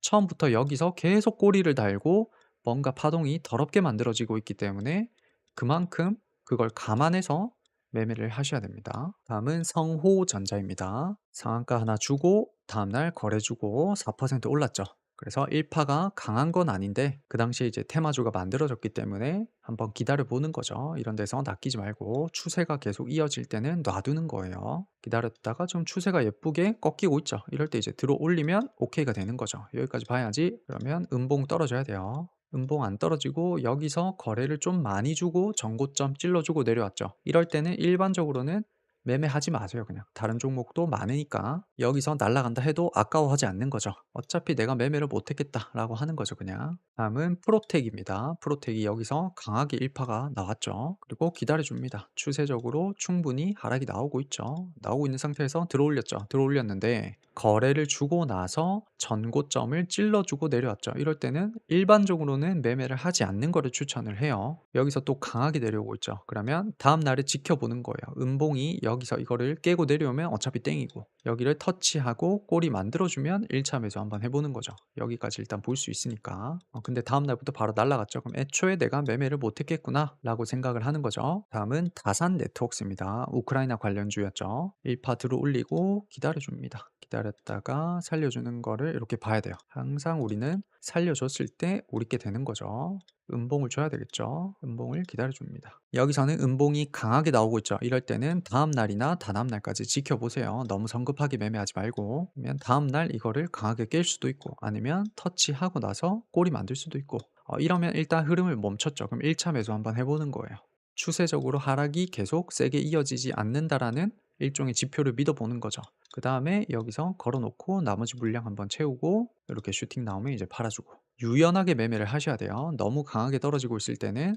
처음부터 여기서 계속 꼬리를 달고 뭔가 파동이 더럽게 만들어지고 있기 때문에 그만큼 그걸 감안해서 매매를 하셔야 됩니다. 다음은 성호전자입니다. 상한가 하나 주고 다음날 거래 주고 4% 올랐죠. 그래서 1파가 강한 건 아닌데 그 당시에 이제 테마주가 만들어졌기 때문에 한번 기다려 보는 거죠. 이런 데서 낚이지 말고 추세가 계속 이어질 때는 놔두는 거예요. 기다렸다가 좀 추세가 예쁘게 꺾이고 있죠. 이럴 때 이제 들어 올리면 오케이가 되는 거죠. 여기까지 봐야지. 그러면 음봉 떨어져야 돼요. 음봉 안 떨어지고 여기서 거래를 좀 많이 주고 전고점 찔러주고 내려왔죠. 이럴 때는 일반적으로는 매매하지 마세요. 그냥 다른 종목도 많으니까 여기서 날아간다 해도 아까워하지 않는 거죠. 어차피 내가 매매를 못했겠다라고 하는 거죠. 그냥. 다음은 프로텍입니다. 프로텍이 여기서 강하게 일파가 나왔죠. 그리고 기다려줍니다. 추세적으로 충분히 하락이 나오고 있죠. 나오고 있는 상태에서 들어올렸죠. 들어올렸는데 거래를 주고 나서 전고점을 찔러주고 내려왔죠. 이럴 때는 일반적으로는 매매를 하지 않는 거를 추천을 해요. 여기서 또 강하게 내려오고 있죠. 그러면 다음 날에 지켜보는 거예요. 음봉이 여기서 이거를 깨고 내려오면 어차피 땡이고, 여기를 터치하고 꼬리 만들어주면 1차 매수 한번 해보는 거죠. 여기까지 일단 볼 수 있으니까. 근데 다음 날부터 바로 날라갔죠. 그럼 애초에 내가 매매를 못했겠구나 라고 생각을 하는 거죠. 다음은 다산 네트워크스입니다. 우크라이나 관련주였죠. 1파 들어 올리고 기다려줍니다. 기다렸다가 살려주는 거를 이렇게 봐야 돼요. 항상 우리는 살려줬을 때 오르게 되는 거죠. 음봉을 줘야 되겠죠. 음봉을 기다려줍니다. 여기서는 음봉이 강하게 나오고 있죠. 이럴 때는 다음 날이나 다다음 날까지 지켜보세요. 너무 성급하게 매매하지 말고. 그러면 다음 날 이거를 강하게 깰 수도 있고, 아니면 터치하고 나서 꼬리 만들 수도 있고, 이러면 일단 흐름을 멈췄죠. 그럼 1차 매수 한번 해보는 거예요. 추세적으로 하락이 계속 세게 이어지지 않는다라는 일종의 지표를 믿어보는 거죠. 그 다음에 여기서 걸어놓고 나머지 물량 한번 채우고 이렇게 슈팅 나오면 이제 팔아주고, 유연하게 매매를 하셔야 돼요. 너무 강하게 떨어지고 있을 때는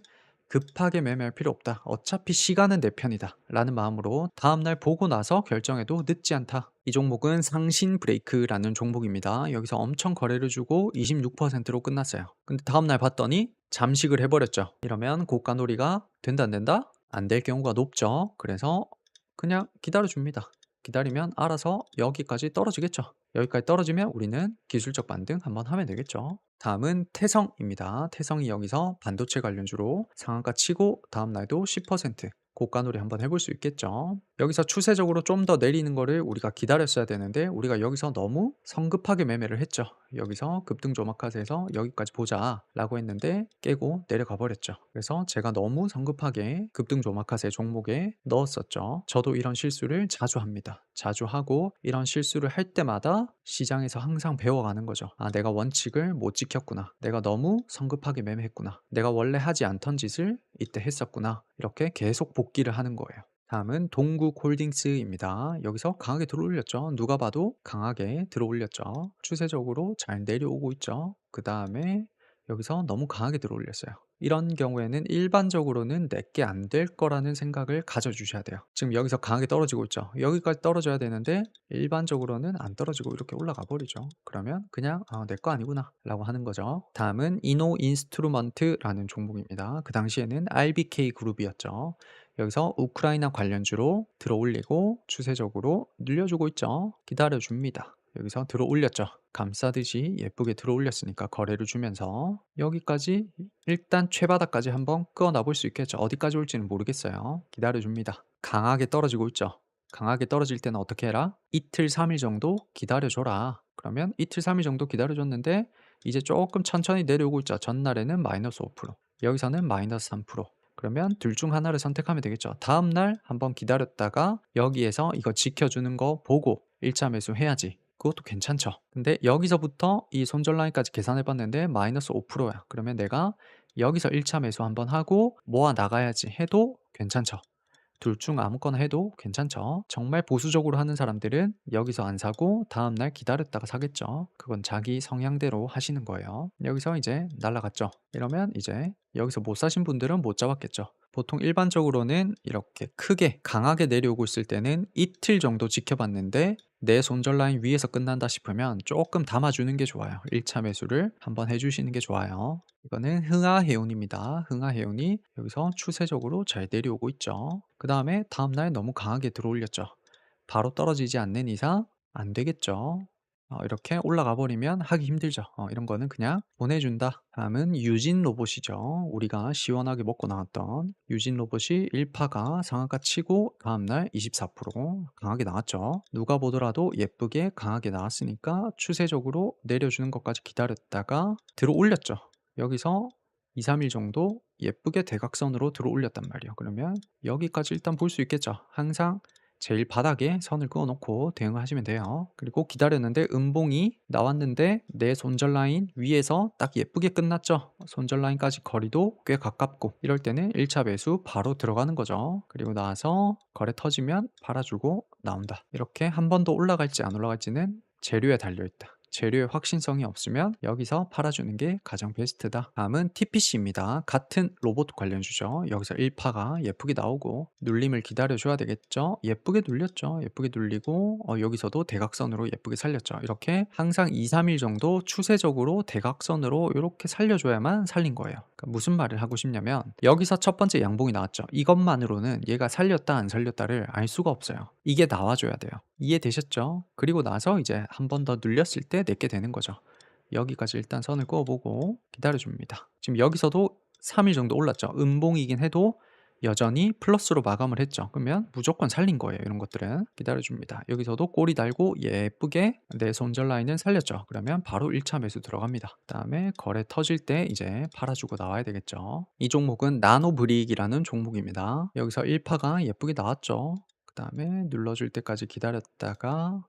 급하게 매매할 필요 없다. 어차피 시간은 내 편이다. 라는 마음으로 다음날 보고 나서 결정해도 늦지 않다. 이 종목은 상신 브레이크라는 종목입니다. 여기서 엄청 거래를 주고 26%로 끝났어요. 근데 다음날 봤더니 잠식을 해버렸죠. 이러면 고가놀이가 된다 안 된다? 안 될 경우가 높죠. 그래서 그냥 기다려줍니다. 기다리면 알아서 여기까지 떨어지겠죠. 여기까지 떨어지면 우리는 기술적 반등 한번 하면 되겠죠. 다음은 태성입니다. 태성이 여기서 반도체 관련주로 상한가 치고 다음날도 10% 고가놀이 한번 해볼 수 있겠죠. 여기서 추세적으로 좀 더 내리는 거를 우리가 기다렸어야 되는데 우리가 여기서 너무 성급하게 매매를 했죠. 여기서 급등조마카세에서 여기까지 보자 라고 했는데 깨고 내려가 버렸죠. 그래서 제가 너무 성급하게 급등조마카세 종목에 넣었었죠. 저도 이런 실수를 자주 합니다. 자주 하고 이런 실수를 할 때마다 시장에서 항상 배워가는 거죠. 아, 내가 원칙을 못 지켰구나. 내가 너무 성급하게 매매했구나. 내가 원래 하지 않던 짓을 이때 했었구나. 이렇게 계속 복기를 하는 거예요. 다음은 동국홀딩스입니다. 여기서 강하게 들어올렸죠. 누가 봐도 강하게 들어올렸죠. 추세적으로 잘 내려오고 있죠. 그 다음에 여기서 너무 강하게 들어올렸어요. 이런 경우에는 일반적으로는 내게 안 될 거라는 생각을 가져주셔야 돼요. 지금 여기서 강하게 떨어지고 있죠. 여기까지 떨어져야 되는데 일반적으로는 안 떨어지고 이렇게 올라가 버리죠. 그러면 그냥 내 거 아니구나 라고 하는 거죠. 다음은 이노 인스트루먼트라는 종목입니다. 그 당시에는 RBK 그룹이었죠. 여기서 우크라이나 관련주로 들어 올리고 추세적으로 늘려주고 있죠. 기다려줍니다. 여기서 들어 올렸죠. 감싸듯이 예쁘게 들어 올렸으니까 거래를 주면서 여기까지 일단 최바닥까지 한번 끌어놔 볼 수 있겠죠. 어디까지 올지는 모르겠어요. 기다려줍니다. 강하게 떨어지고 있죠. 강하게 떨어질 때는 어떻게 해라? 이틀 3일 정도 기다려줘라. 그러면 이틀 3일 정도 기다려줬는데 이제 조금 천천히 내려오고 있죠. 전날에는 마이너스 5%, 여기서는 마이너스 3%. 그러면 둘 중 하나를 선택하면 되겠죠. 다음 날 한번 기다렸다가 여기에서 이거 지켜주는 거 보고 1차 매수해야지. 그것도 괜찮죠. 근데 여기서부터 이 손절 라인까지 계산해 봤는데 마이너스 5%야. 그러면 내가 여기서 1차 매수 한번 하고 모아 나가야지 해도 괜찮죠. 둘 중 아무거나 해도 괜찮죠. 정말 보수적으로 하는 사람들은 여기서 안 사고 다음날 기다렸다가 사겠죠. 그건 자기 성향대로 하시는 거예요. 여기서 이제 날라갔죠. 이러면 이제 여기서 못 사신 분들은 못 잡았겠죠. 보통 일반적으로는 이렇게 크게 강하게 내려오고 있을 때는 이틀 정도 지켜봤는데 내 손절 라인 위에서 끝난다 싶으면 조금 담아주는 게 좋아요. 1차 매수를 한번 해주시는 게 좋아요. 이거는 흥하해운입니다. 흥하해운이 여기서 추세적으로 잘 내려오고 있죠. 그 다음에 다음날 너무 강하게 들어올렸죠. 바로 떨어지지 않는 이상 안 되겠죠. 이렇게 올라가 버리면 하기 힘들죠. 이런 거는 그냥 보내준다. 다음은 유진 로봇이죠. 우리가 시원하게 먹고 나왔던 유진 로봇이 1파가 상한가 치고 다음날 24% 강하게 나왔죠. 누가 보더라도 예쁘게 강하게 나왔으니까 추세적으로 내려주는 것까지 기다렸다가 들어 올렸죠. 여기서 2, 3일 정도 예쁘게 대각선으로 들어 올렸단 말이에요. 그러면 여기까지 일단 볼 수 있겠죠. 항상 제일 바닥에 선을 그어 놓고 대응을 하시면 돼요. 그리고 기다렸는데 음봉이 나왔는데 내 손절 라인 위에서 딱 예쁘게 끝났죠. 손절 라인까지 거리도 꽤 가깝고 이럴 때는 1차 매수 바로 들어가는 거죠. 그리고 나서 거래 터지면 팔아주고 나온다. 이렇게 한 번 더 올라갈지 안 올라갈지는 재료에 달려있다. 재료의 확신성이 없으면 여기서 팔아주는 게 가장 베스트다. 다음은 TPC입니다. 같은 로봇 관련주죠. 여기서 1파가 예쁘게 나오고 눌림을 기다려줘야 되겠죠. 예쁘게 눌렸죠. 예쁘게 눌리고 여기서도 대각선으로 예쁘게 살렸죠. 이렇게 항상 2, 3일 정도 추세적으로 대각선으로 이렇게 살려줘야만 살린 거예요. 그러니까 무슨 말을 하고 싶냐면 여기서 첫 번째 양봉이 나왔죠. 이것만으로는 얘가 살렸다 안 살렸다를 알 수가 없어요. 이게 나와줘야 돼요. 이해되셨죠? 그리고 나서 이제 한 번 더 눌렸을 때 내게 되는 거죠. 여기까지 일단 선을 그어보고 기다려줍니다. 지금 여기서도 3일 정도 올랐죠. 음봉이긴 해도 여전히 플러스로 마감을 했죠. 그러면 무조건 살린 거예요. 이런 것들은 기다려줍니다. 여기서도 꼬리 달고 예쁘게 내 손절 라인은 살렸죠. 그러면 바로 1차 매수 들어갑니다. 그 다음에 거래 터질 때 이제 팔아주고 나와야 되겠죠. 이 종목은 나노브릭이라는 종목입니다. 여기서 1파가 예쁘게 나왔죠. 그 다음에 눌러줄 때까지 기다렸다가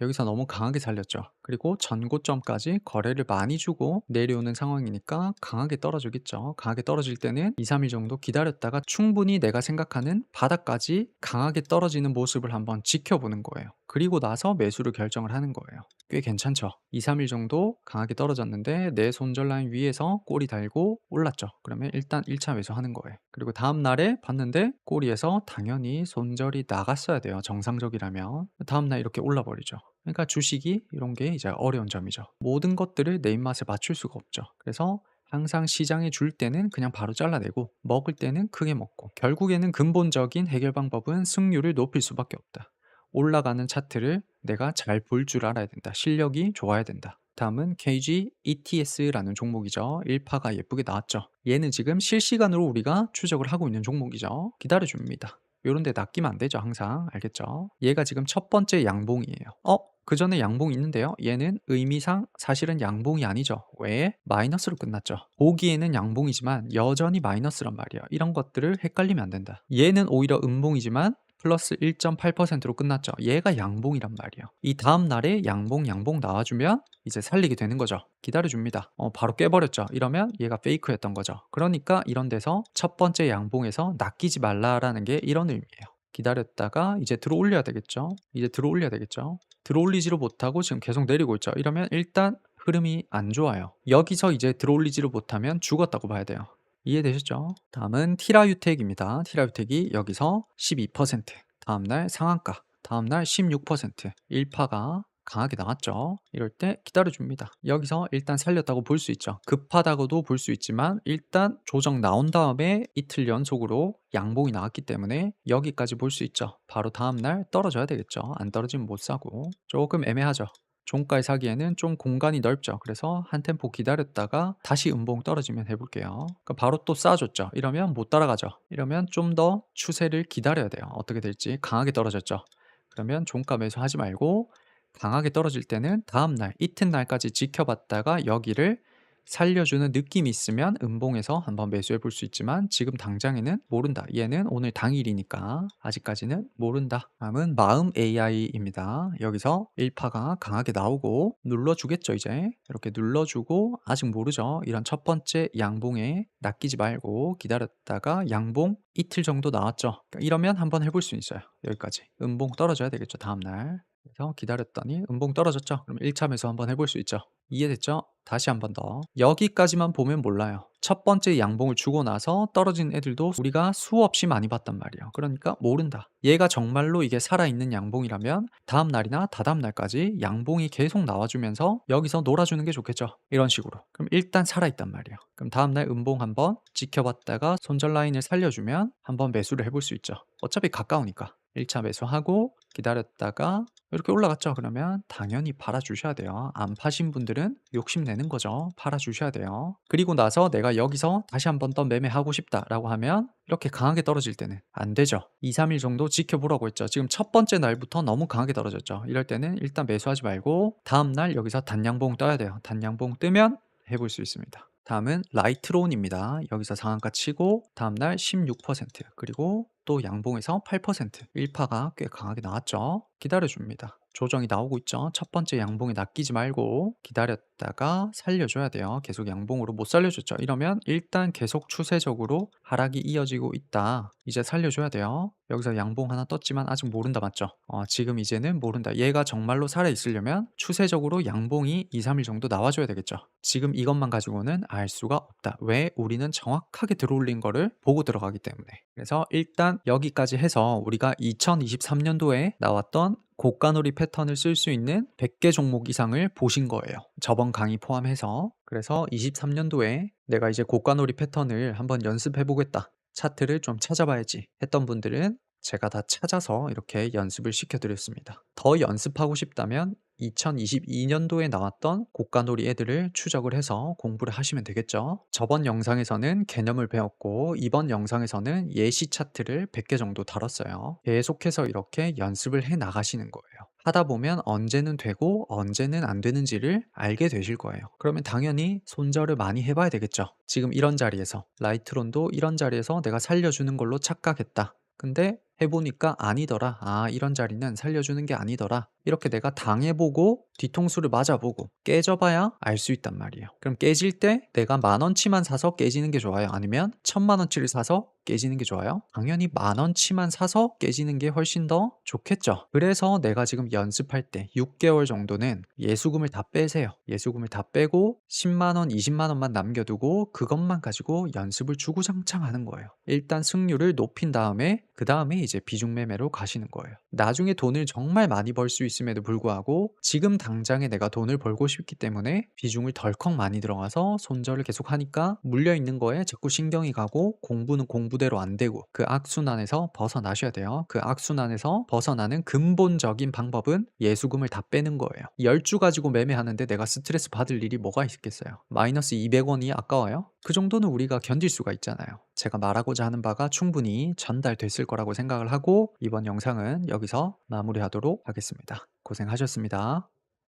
여기서 너무 강하게 살렸죠. 그리고 전고점까지 거래를 많이 주고 내려오는 상황이니까 강하게 떨어지겠죠. 강하게 떨어질 때는 2, 3일 정도 기다렸다가 충분히 내가 생각하는 바닥까지 강하게 떨어지는 모습을 한번 지켜보는 거예요. 그리고 나서 매수를 결정을 하는 거예요. 꽤 괜찮죠. 2, 3일 정도 강하게 떨어졌는데 내 손절 라인 위에서 꼬리 달고 올랐죠. 그러면 일단 1차 매수하는 거예요. 그리고 다음 날에 봤는데 꼬리에서 당연히 손절이 나갔어야 돼요. 정상적이라면. 다음 날 이렇게 올라 버리죠. 그러니까 주식이 이런 게 이제 어려운 점이죠. 모든 것들을 내 입맛에 맞출 수가 없죠. 그래서 항상 시장에 줄 때는 그냥 바로 잘라내고 먹을 때는 크게 먹고 결국에는 근본적인 해결 방법은 승률을 높일 수밖에 없다. 올라가는 차트를 내가 잘 볼 줄 알아야 된다. 실력이 좋아야 된다. 다음은 KG ETS라는 종목이죠. 1파가 예쁘게 나왔죠. 얘는 지금 실시간으로 우리가 추적을 하고 있는 종목이죠. 기다려줍니다. 요런 데 낚이면 안 되죠. 항상 알겠죠? 얘가 지금 첫 번째 양봉이에요. 그 전에 양봉이 있는데요. 얘는 의미상 사실은 양봉이 아니죠. 왜? 마이너스로 끝났죠. 보기에는 양봉이지만 여전히 마이너스란 말이야. 이런 것들을 헷갈리면 안 된다. 얘는 오히려 음봉이지만 플러스 1.8%로 끝났죠. 얘가 양봉이란 말이에요. 이 다음 날에 양봉 나와주면 이제 살리게 되는 거죠. 기다려줍니다. 바로 깨버렸죠. 이러면 얘가 페이크였던 거죠. 그러니까 이런 데서 첫 번째 양봉에서 낚이지 말라라는 게 이런 의미예요. 기다렸다가 이제 들어 올려야 되겠죠. 이제 들어 올려야 되겠죠. 들어 올리지를 못하고 지금 계속 내리고 있죠. 이러면 일단 흐름이 안 좋아요. 여기서 이제 들어 올리지를 못하면 죽었다고 봐야 돼요. 이해되셨죠? 다음은 티라유텍입니다. 티라유텍이 여기서 12%, 다음날 상한가, 다음날 16%, 1파가 강하게 나왔죠. 이럴 때 기다려줍니다. 여기서 일단 살렸다고 볼 수 있죠. 급하다고도 볼 수 있지만 일단 조정 나온 다음에 이틀 연속으로 양봉이 나왔기 때문에 여기까지 볼 수 있죠. 바로 다음날 떨어져야 되겠죠. 안 떨어지면 못 사고 조금 애매하죠. 종가에 사기에는 좀 공간이 넓죠. 그래서 한 템포 기다렸다가 다시 음봉 떨어지면 해볼게요. 그러니까 바로 또 쌓아줬죠. 이러면 못 따라가죠. 이러면 좀 더 추세를 기다려야 돼요. 어떻게 될지. 강하게 떨어졌죠. 그러면 종가 매수하지 말고 강하게 떨어질 때는 다음날 이튿날까지 지켜봤다가 여기를 살려주는 느낌이 있으면 음봉에서 한번 매수해 볼 수 있지만 지금 당장에는 모른다. 얘는 오늘 당일이니까 아직까지는 모른다. 다음은 마음 AI입니다. 여기서 1파가 강하게 나오고 눌러주겠죠 이제. 이렇게 눌러주고 아직 모르죠. 이런 첫 번째 양봉에 낚이지 말고 기다렸다가 양봉 이틀 정도 나왔죠. 그러니까 이러면 한번 해볼 수 있어요. 여기까지. 음봉 떨어져야 되겠죠 다음날. 그래서 기다렸더니 음봉 떨어졌죠. 그럼 1차 매수 한번 해볼 수 있죠. 이해됐죠? 다시 한번 더. 여기까지만 보면 몰라요. 첫 번째 양봉을 주고 나서 떨어진 애들도 우리가 수없이 많이 봤단 말이에요. 그러니까 모른다. 얘가 정말로 이게 살아있는 양봉이라면 다음 날이나 다다음 날까지 양봉이 계속 나와주면서 여기서 놀아주는 게 좋겠죠. 이런 식으로. 그럼 일단 살아있단 말이에요. 그럼 다음 날 음봉 한번 지켜봤다가 손절 라인을 살려주면 한번 매수를 해볼 수 있죠. 어차피 가까우니까. 1차 매수하고 기다렸다가 이렇게 올라갔죠. 그러면 당연히 팔아주셔야 돼요. 안 파신 분들은 욕심내는 거죠. 팔아주셔야 돼요. 그리고 나서 내가 여기서 다시 한 번 더 매매하고 싶다라고 하면 이렇게 강하게 떨어질 때는 안 되죠. 2, 3일 정도 지켜보라고 했죠. 지금 첫 번째 날부터 너무 강하게 떨어졌죠. 이럴 때는 일단 매수하지 말고 다음 날 여기서 단양봉 떠야 돼요. 단양봉 뜨면 해볼 수 있습니다. 다음은 라이트론입니다. 여기서 상한가 치고 다음날 16% 그리고 또 양봉에서 8% 1파가 꽤 강하게 나왔죠. 기다려줍니다. 조정이 나오고 있죠. 첫 번째 양봉에 낚이지 말고 기다렸다가 살려줘야 돼요. 계속 양봉으로 못 살려줬죠. 이러면 일단 계속 추세적으로 하락이 이어지고 있다. 이제 살려줘야 돼요. 여기서 양봉 하나 떴지만 아직 모른다 맞죠? 지금 이제는 모른다. 얘가 정말로 살아있으려면 추세적으로 양봉이 2, 3일 정도 나와줘야 되겠죠. 지금 이것만 가지고는 알 수가 없다. 왜? 우리는 정확하게 들어올린 거를 보고 들어가기 때문에. 그래서 일단 여기까지 해서 우리가 2023년도에 나왔던 고가놀이 패턴을 쓸 수 있는 100개 종목 이상을 보신 거예요. 저번 강의 포함해서. 그래서 23년도에 내가 이제 고가놀이 패턴을 한번 연습해 보겠다. 차트를 좀 찾아봐야지 했던 분들은 제가 다 찾아서 이렇게 연습을 시켜드렸습니다. 더 연습하고 싶다면 2022년도에 나왔던 고가놀이 애들을 추적을 해서 공부를 하시면 되겠죠. 저번 영상에서는 개념을 배웠고 이번 영상에서는 예시 차트를 100개 정도 다뤘어요. 계속해서 이렇게 연습을 해 나가시는 거예요. 하다 보면 언제는 되고 언제는 안 되는지를 알게 되실 거예요. 그러면 당연히 손절을 많이 해봐야 되겠죠. 지금 이런 자리에서 라이트론도 이런 자리에서 내가 살려주는 걸로 착각했다. 근데 해보니까 아니더라. 이런 자리는 살려주는 게 아니더라. 이렇게 내가 당해보고 뒤통수를 맞아보고 깨져봐야 알 수 있단 말이에요. 그럼 깨질 때 내가 10,000원치만 사서 깨지는 게 좋아요? 아니면 1,000,000원치를 사서 깨지는 게 좋아요? 당연히 10,000원치만 사서 깨지는 게 훨씬 더 좋겠죠. 그래서 내가 지금 연습할 때 6개월 정도는 예수금을 다 빼세요. 예수금을 다 빼고 10만원, 20만원만 남겨두고 그것만 가지고 연습을 주구장창 하는 거예요. 일단 승률을 높인 다음에 그 다음에 이제 비중 매매로 가시는 거예요. 나중에 돈을 정말 많이 벌 수 있음에도 불구하고 지금 당장에 내가 돈을 벌고 싶기 때문에 비중을 덜컥 많이 들어가서 손절을 계속 하니까 물려있는 거에 자꾸 신경이 가고 공부는 공부대로 안 되고 그 악순환에서 벗어나셔야 돼요. 그 악순환에서 벗어나는 근본적인 방법은 예수금을 다 빼는 거예요. 10주 가지고 매매하는데 내가 스트레스 받을 일이 뭐가 있겠어요? 마이너스 200원이 아까워요? 그 정도는 우리가 견딜 수가 있잖아요. 제가 말하고자 하는 바가 충분히 전달됐을 거라고 생각을 하고 이번 영상은 여기서 마무리하도록 하겠습니다. 고생하셨습니다.